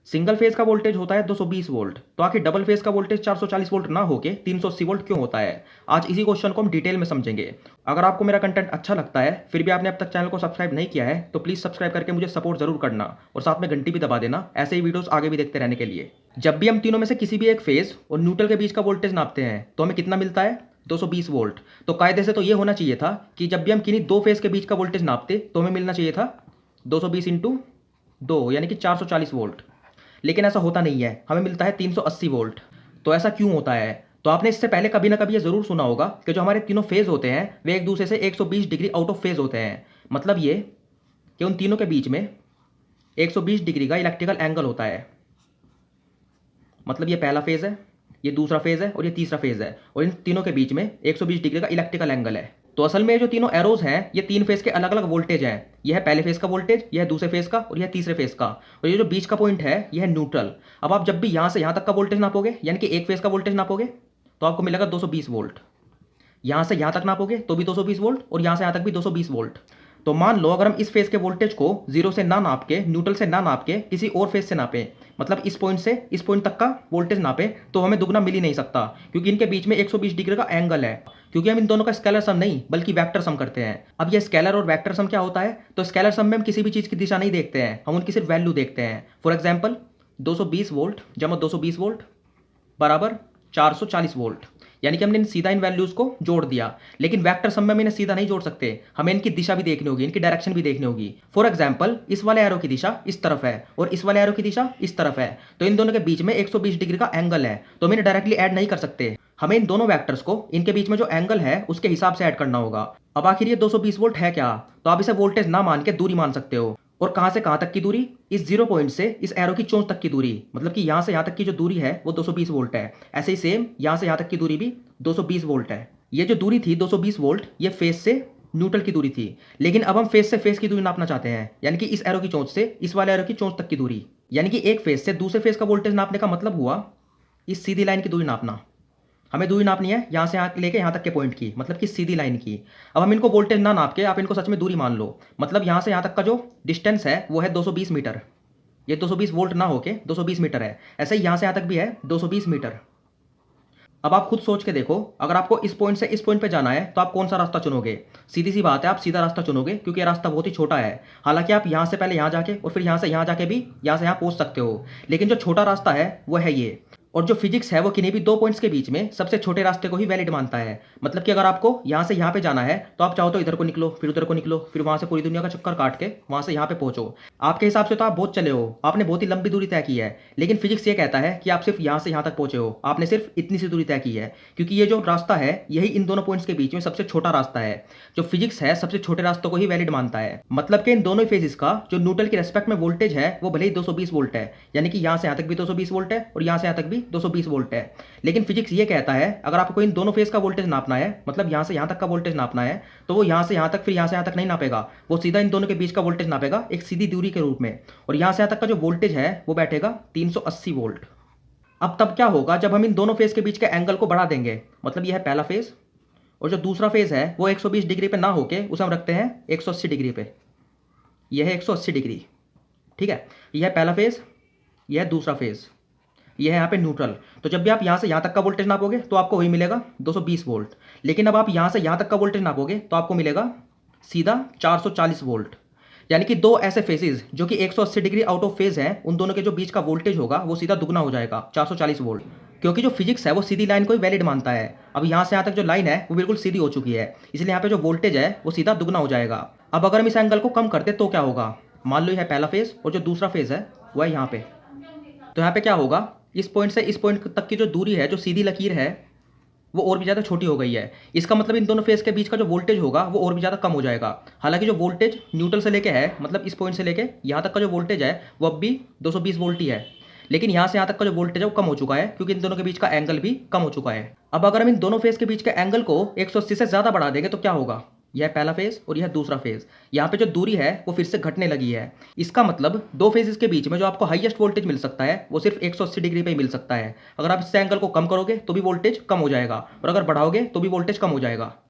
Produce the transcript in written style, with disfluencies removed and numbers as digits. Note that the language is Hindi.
सिंगल फेज का वोल्टेज होता है 220 वोल्ट, तो आखिर डबल फेज का वोल्टेज 440 वोल्ट ना होके 380 वोल्ट क्यों होता है? आज इसी क्वेश्चन को हम डिटेल में समझेंगे। अगर आपको मेरा कंटेंट अच्छा लगता है फिर भी आपने अब तक चैनल को सब्सक्राइब नहीं किया है तो प्लीज़ सब्सक्राइब करके मुझे सपोर्ट जरूर करना और साथ में घंटी भी दबा देना ऐसे ही वीडियोस आगे भी देखते रहने के लिए। जब भी हम तीनों में से किसी भी एक फेज और न्यूट्रल के बीच का वोल्टेज नापते हैं तो हमें कितना मिलता है? 220 वोल्ट। तो कायदे से तो ये होना चाहिए था कि जब भी हम किन्हीं दो फेज के बीच का वोल्टेज नापते तो हमें मिलना चाहिए था 220 इंटू 2 यानी कि 440 वोल्ट। लेकिन ऐसा होता नहीं है, हमें मिलता है 380 वोल्ट। तो ऐसा क्यों होता है? तो आपने इससे पहले कभी ना कभी ये जरूर सुना होगा कि जो हमारे तीनों फेज होते हैं वे एक दूसरे से 120 डिग्री आउट ऑफ फेज होते हैं। मतलब ये कि उन तीनों के बीच में 120 डिग्री का इलेक्ट्रिकल एंगल होता है। मतलब ये पहला फेज है, ये दूसरा फेज है और ये तीसरा फेज है, और इन तीनों के बीच में 120 डिग्री का इलेक्ट्रिकल एंगल है। तो असल में जो तीनों एरोज हैं ये तीन फेज के अलग अलग वोल्टेज हैं। यह है पहले फेज का वोल्टेज, यह है दूसरे फेज का और यह तीसरे फेज का, और ये जो बीच का पॉइंट है यह है न्यूट्रल। अब आप जब भी यहां से यहां तक का वोल्टेज नापोगे यानी कि एक फेज का वोल्टेज नापोगे तो आपको मिलेगा 220 वोल्ट। यहां से यहां तक नापोगे तो भी 220 वोल्ट और यहां से यहां तक भी 220 वोल्ट। तो मान लो अगर हम इस फेज के वोल्टेज को जीरो से ना नाप के, न्यूट्रल से ना नाप के किसी और फेज से नापे, मतलब इस पॉइंट से इस पॉइंट तक का वोल्टेज नापे, तो हमें दुगना मिल ही नहीं सकता क्योंकि इनके बीच में 120 डिग्री का एंगल है। क्योंकि हम इन दोनों का स्केलर सम नहीं बल्कि वेक्टर सम करते हैं। अब ये स्केलर और वेक्टर सम क्या होता है? तो स्केलर सम में हम किसी भी चीज की दिशा नहीं देखते हैं, हम उनकी सिर्फ वैल्यू देखते हैं। फॉर एग्जाम्पल 220 वोल्ट जमा 220 वोल्ट बराबर 440 वोल्ट, यानी कि हमने सीधा इन वैल्यूज को जोड़ दिया। लेकिन वेक्टर सम में हम इन्हें सीधा नहीं जोड़ सकते, हमें इनकी दिशा भी देखनी होगी, इनकी डायरेक्शन भी देखनी होगी। फॉर एग्जाम्पल इस वाले एरो की दिशा इस तरफ है और इस वाले एरो की दिशा इस तरफ है, तो इन दोनों के बीच में 120 डिग्री का एंगल है, तो हम इन्हें डायरेक्टली ऐड नहीं कर सकते। हमें इन दोनों वेक्टर्स को इनके बीच में जो एंगल है उसके हिसाब से ऐड करना होगा। अब आखिर ये 220 वोल्ट है क्या? तो आप इसे वोल्टेज ना मान के दूरी मान सकते हो। और कहां से कहां तक की दूरी? इस जीरो पॉइंट से इस एरो की चोंच तक की दूरी, मतलब कि यहां से यहां तक की जो दूरी है वो 220 वोल्ट है। ऐसे ही सेम यहां से यहां तक की दूरी भी 220 वोल्ट है। ये जो दूरी थी 220 वोल्ट ये फेस से न्यूट्रल की दूरी थी। लेकिन अब हम फेस से फेस की दूरी नापना चाहते हैं, यानी कि इस एरो की चोंच से इस वाले एरो की चोंच तक की दूरी। यानी कि एक फेस से दूसरे फेस का वोल्टेज नापने का मतलब हुआ इस सीधी लाइन की दूरी नापना। हमें दूरी नापनी है यहाँ से यहाँ लेके यहाँ तक के पॉइंट की, मतलब कि सीधी लाइन की। अब हम इनको वोल्टेज ना नाप के आप इनको सच में दूरी मान लो, मतलब यहाँ से यहाँ तक का जो डिस्टेंस है वो है 220 मीटर। ये 220 वोल्ट ना होके 220 मीटर है। ऐसे ही यहाँ से यहाँ तक भी है 220 मीटर। अब आप खुद सोच के देखो, अगर आपको इस पॉइंट से इस पॉइंट पे जाना है तो आप कौन सा रास्ता चुनोगे? सीधी सी बात है, आप सीधा रास्ता चुनोगे क्योंकि ये रास्ता बहुत ही छोटा है। हालांकि आप यहाँ से पहले यहाँ जाके और फिर यहाँ से यहाँ जाके भी यहाँ से यहाँ पहुँच सकते हो, लेकिन जो छोटा रास्ता है वो है ये। और जो फिजिक्स है वो किन्हीं भी दो पॉइंट्स के बीच में सबसे छोटे रास्ते को ही वैलिड मानता है। मतलब कि अगर आपको यहाँ से यहाँ पे जाना है तो आप चाहो तो इधर को निकलो, फिर उधर को निकलो, फिर वहां से पूरी दुनिया का चक्कर काट के वहां से यहाँ पे पहुंचो। आपके हिसाब से तो आप बहुत चले हो, आपने बहुत ही लंबी दूरी तय की है, लेकिन फिजिक्स ये कहता है कि आप सिर्फ यहाँ से यहाँ तक पहुंचे हो, आपने सिर्फ इतनी सी दूरी तय की है। क्योंकि ये जो रास्ता है यही इन दोनों पॉइंट्स के बीच में सबसे छोटा रास्ता है। जो फिजिक्स है सबसे छोटे रास्तों को ही वैलिड मानता है। मतलब कि इन दोनों फेजेस का जो न्यूट्रल की रेस्पेक्ट में वोल्टेज है वो भले ही 220 वोल्ट है, यानी कि यहाँ से यहाँ तक भी 220 वोल्ट है और यहाँ से यहाँ तक भी 220 वोल्ट है। लेकिन फिजिक्स ये कहता है अगर आपको इन दोनों फेज का वोल्टेज नापना है, मतलब यहां से यहां तक का वोल्टेज नापना है, तो वो यहां से यहां तक फिर यहां से यहां तक नहीं नापेगा, वो सीधा इन दोनों के बीच का वोल्टेज नापेगा एक सीधी दूरी के रूप में। और यहां से यहां तक का जो वोल्टेज है वो बैठेगा 380 वोल्ट। अब तब क्या होगा जब हम इन दोनों फेज के बीच के एंगल को बढ़ा देंगे? मतलब यह है पहला फेज, और जो दूसरा फेज है वो 120 डिग्री पे ना होके उसे हम रखते हैं 180 डिग्री पे। यह है 180 डिग्री, ठीक है। यह है पहला फेज, यह है दूसरा फेज, ये है यहाँ पे न्यूट्रल। तो जब भी आप यहाँ से यहाँ तक का वोल्टेज नापोगे तो आपको वही मिलेगा 220 वोल्ट। लेकिन अब आप यहाँ से यहाँ तक का वोल्टेज नापोगे तो आपको मिलेगा सीधा 440 वोल्ट। यानी कि दो ऐसे फेसेस जो कि 180 डिग्री आउट ऑफ फेज हैं, उन दोनों के जो बीच का वोल्टेज होगा वो सीधा दुगना हो जाएगा 440 वोल्ट। क्योंकि जो फिजिक्स है वो सीधी लाइन को ही वैलिड मानता है। अब यहाँ से यहाँ तक जो लाइन है वो बिल्कुल सीधी हो चुकी है, इसलिए यहाँ पे जो वोल्टेज है वो सीधा दुगना हो जाएगा। अब अगर हम इस एंगल को कम करते तो क्या होगा? मान लो यह है पहला फेज और जो दूसरा फेज है वो है यहाँ पे। तो यहाँ पे क्या होगा, इस पॉइंट से इस पॉइंट तक की जो दूरी है, जो सीधी लकीर है, वो और भी ज़्यादा छोटी हो गई है। इसका मतलब इन दोनों फेस के बीच का जो वोल्टेज होगा वो और भी ज़्यादा कम हो जाएगा। हालांकि जो वोल्टेज न्यूट्रल से लेके है, मतलब इस पॉइंट से लेके यहाँ तक का जो वोल्टेज है वो अब भी 220 वोल्ट ही है, लेकिन यहाँ से यहाँ तक का जो वोल्टेज है वो कम हो चुका है क्योंकि इन दोनों के बीच का एंगल भी कम हो चुका है। अब अगर हम इन दोनों फेस के बीच के एंगल को 180 से ज़्यादा बढ़ा देंगे तो क्या होगा? यह पहला फेज और यह दूसरा फेज, यहाँ पे जो दूरी है वो फिर से घटने लगी है। इसका मतलब दो फेजेस के बीच में जो आपको हाईएस्ट वोल्टेज मिल सकता है वो सिर्फ 180 डिग्री पे ही मिल सकता है। अगर आप इससे एंगल को कम करोगे तो भी वोल्टेज कम हो जाएगा, और अगर बढ़ाओगे तो भी वोल्टेज कम हो जाएगा।